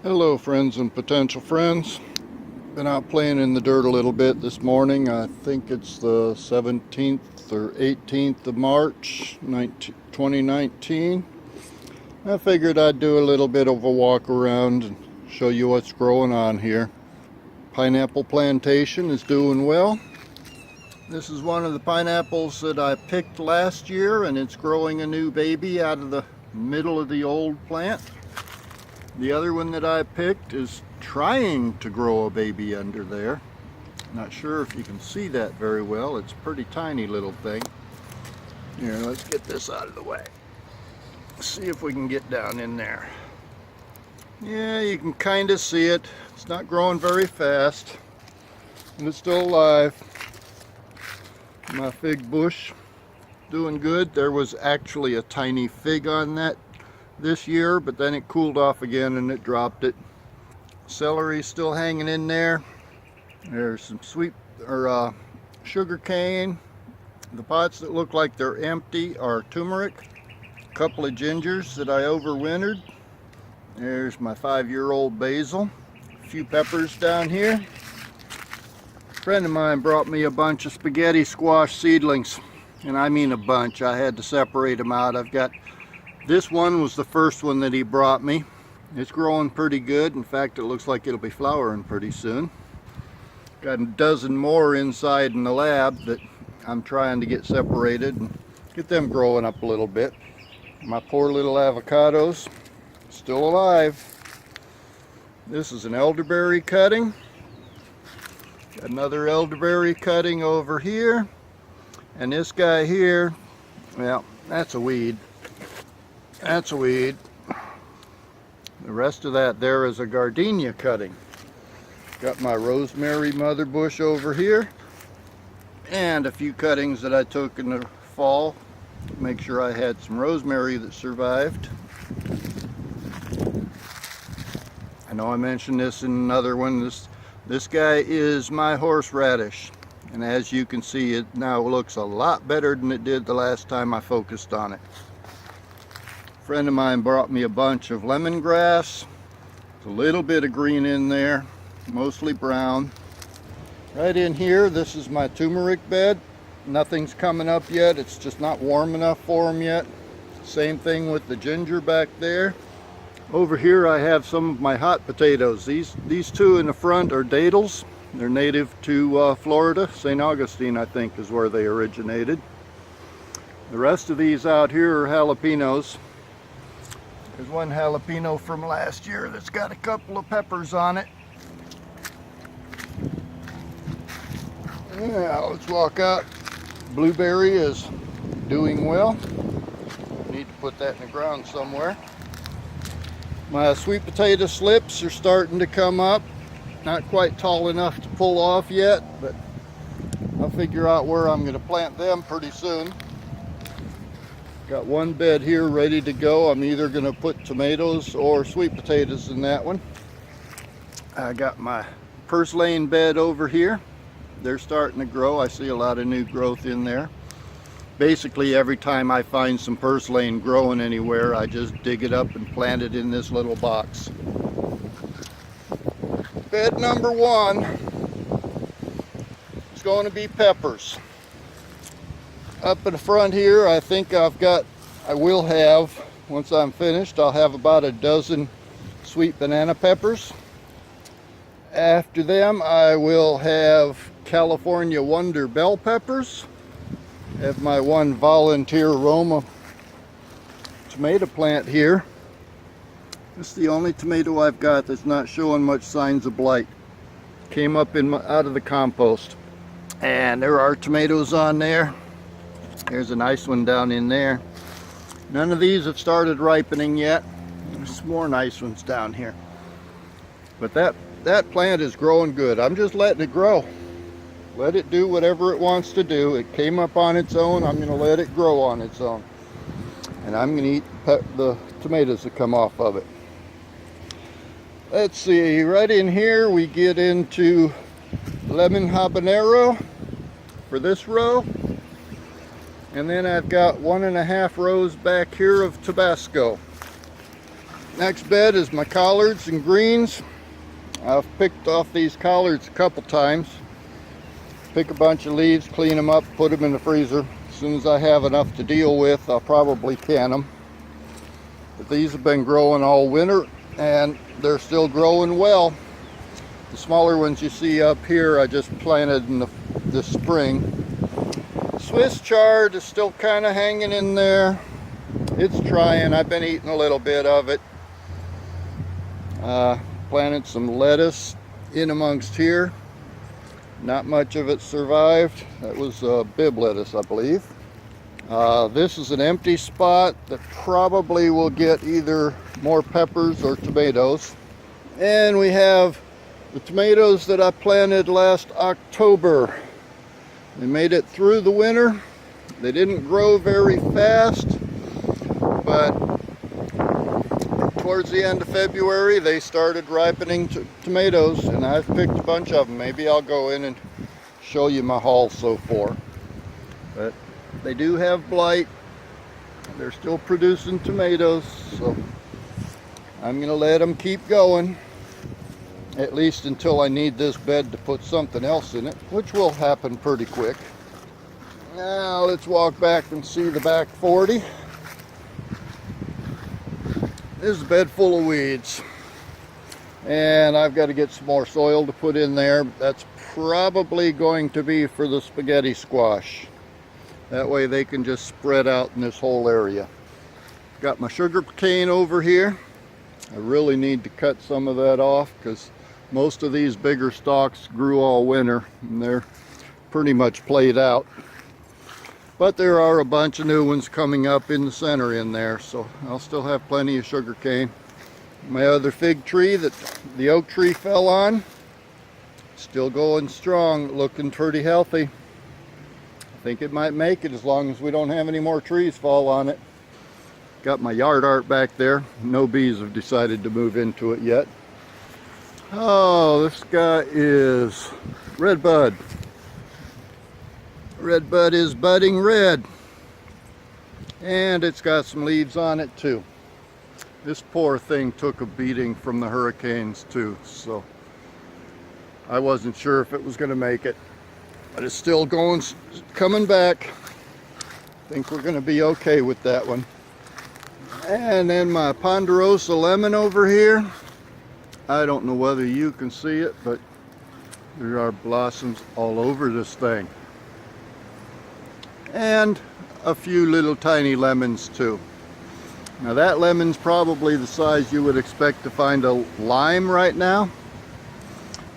Hello friends and potential friends. Been out playing in the dirt a little bit this morning. I think it's the 17th or 18th of March 2019. I figured I'd do a little bit of a walk around and show you what's growing on here. Pineapple plantation is doing well. This is one of the pineapples that I picked last year, and it's growing a new baby out of the middle of the old plant. The other one that I picked is trying to grow a baby under there. Not sure if you can see that very well. It's a pretty tiny little thing. Here, let's get this out of the way. See if we can get down in there. Yeah, you can kind of see it. It's not growing very fast, and it's still alive. My fig bush doing good. There was actually a tiny fig on that this year, but then it cooled off again and it dropped it. Celery still hanging in there. There's some sweet or sugar cane. The pots that look like they're empty are turmeric. A couple of gingers that I overwintered. There's my 5-year-old basil. A few peppers down here. A friend of mine brought me a bunch of spaghetti squash seedlings, and I mean a bunch. I had to separate them out. This one was the first one that he brought me. It's growing pretty good. In fact, it looks like it'll be flowering pretty soon. Got a dozen more inside in the lab that I'm trying to get separated and get them growing up a little bit. My poor little avocados, still alive. This is an elderberry cutting. Got another elderberry cutting over here. And this guy here, well, that's a weed. That's a weed. The rest of that there is a gardenia cutting. Got my rosemary mother bush over here, and a few cuttings that I took in the fall to make sure I had some rosemary that survived. I know I mentioned this in another one. This guy is my horseradish, and as you can see, it now looks a lot better than it did the last time I focused on it. A friend of mine brought me a bunch of lemongrass. There's a little bit of green in there, mostly brown. Right in here, this is my turmeric bed. Nothing's coming up yet. It's just not warm enough for them yet. Same thing with the ginger back there. Over here I have some of my hot potatoes. These two in the front are datels. They're native to Florida. St. Augustine, I think, is where they originated. The rest of these out here are jalapenos. There's one jalapeno from last year that's got a couple of peppers on it. Yeah, let's walk out. Blueberry is doing well. Need to put that in the ground somewhere. My sweet potato slips are starting to come up. Not quite tall enough to pull off yet, but I'll figure out where I'm going to plant them pretty soon. Got one bed here ready to go. I'm either going to put tomatoes or sweet potatoes in that one. I got my purslane bed over here. They're starting to grow. I see a lot of new growth in there. Basically, every time I find some purslane growing anywhere, I just dig it up and plant it in this little box. Bed number 1 is going to be peppers. Up in the front here, I think I will have, once I'm finished, I'll have about a dozen sweet banana peppers. After them, I will have California Wonder bell peppers. Have my one volunteer Roma tomato plant here. This is the only tomato I've got that's not showing much signs of blight. Came up out of the compost. And there are tomatoes on there. There's a nice one down in there. None of these have started ripening yet. There's some more nice ones down here. But that plant is growing good. I'm just letting it grow. Let it do whatever it wants to do. It came up on its own. I'm going to let it grow on its own. And I'm going to eat the tomatoes that come off of it. Let's see, right in here we get into lemon habanero for this row. And then I've got 1.5 rows back here of Tabasco. Next bed is my collards and greens. I've picked off these collards a couple times. Pick a bunch of leaves, clean them up, put them in the freezer. As soon as I have enough to deal with, I'll probably can them. But these have been growing all winter and they're still growing well. The smaller ones you see up here I just planted in this spring. Swiss chard is still kind of hanging in there. It's trying. I've been eating a little bit of it. Planted some lettuce in amongst here. Not much of it survived. That was bib lettuce, I believe. This is an empty spot that probably will get either more peppers or tomatoes. And we have the tomatoes that I planted last October. They made it through the winter. They didn't grow very fast, but towards the end of February they started ripening tomatoes, and I've picked a bunch of them. Maybe I'll go in and show you my haul so far. But they do have blight. They're still producing tomatoes, so I'm gonna let them keep going, at least until I need this bed to put something else in it, which will happen pretty quick. Now let's walk back and see the back 40. This is a bed full of weeds, and I've got to get some more soil to put in there. That's probably going to be for the spaghetti squash. That way they can just spread out in this whole area. Got my sugar cane over here. I really need to cut some of that off because most of these bigger stalks grew all winter and they're pretty much played out. But there are a bunch of new ones coming up in the center in there, so I'll still have plenty of sugar cane. My other fig tree that the oak tree fell on, still going strong, looking pretty healthy. I think it might make it as long as we don't have any more trees fall on it. Got my yard art back there. No bees have decided to move into it yet. Oh, this guy is redbud. Redbud is budding red. And it's got some leaves on it too. This poor thing took a beating from the hurricanes too, so I wasn't sure if it was going to make it. But it's still going, coming back. I think we're going to be okay with that one. And then my ponderosa lemon over here. I don't know whether you can see it, but there are blossoms all over this thing. And a few little tiny lemons too. Now that lemon's probably the size you would expect to find a lime right now.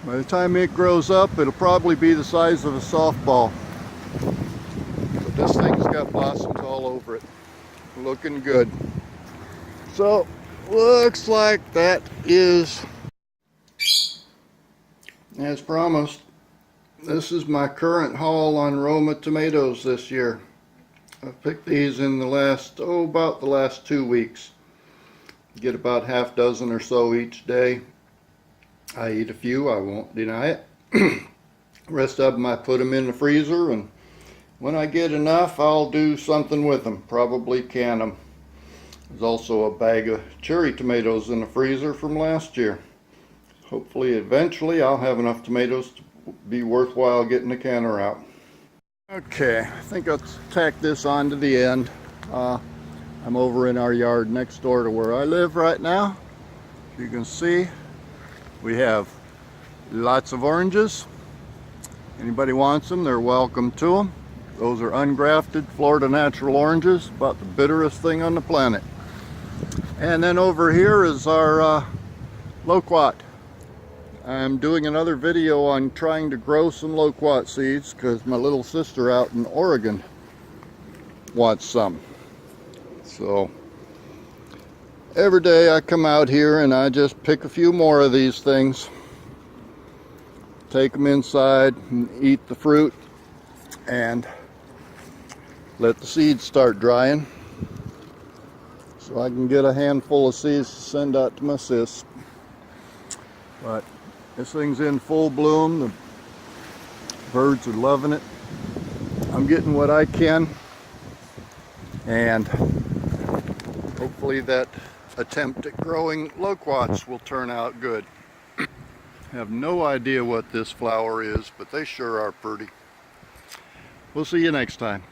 By the time it grows up, it'll probably be the size of a softball. But this thing's got blossoms all over it. Looking good. So, looks like that is, as promised, this is my current haul on Roma tomatoes this year. I've picked these in the last, about the last 2 weeks. Get about half dozen or so each day. I eat a few, I won't deny it. Rest of them I put them in the freezer, and when I get enough I'll do something with them, probably can them. There's also a bag of cherry tomatoes in the freezer from last year. Hopefully eventually I'll have enough tomatoes to be worthwhile getting the canner out. Okay, I think I'll tack this on to the end. I'm over in our yard next door to where I live right now. As you can see, we have lots of oranges. Anybody wants them, they're welcome to them. Those are ungrafted Florida natural oranges, about the bitterest thing on the planet. And then over here is our loquat. I'm doing another video on trying to grow some loquat seeds because my little sister out in Oregon wants some. So every day I come out here and I just pick a few more of these things, take them inside and eat the fruit, and let the seeds start drying so I can get a handful of seeds to send out to my sis. But this thing's in full bloom. The birds are loving it. I'm getting what I can, and hopefully that attempt at growing loquats will turn out good. Have no idea what this flower is, but they sure are pretty. We'll see you next time.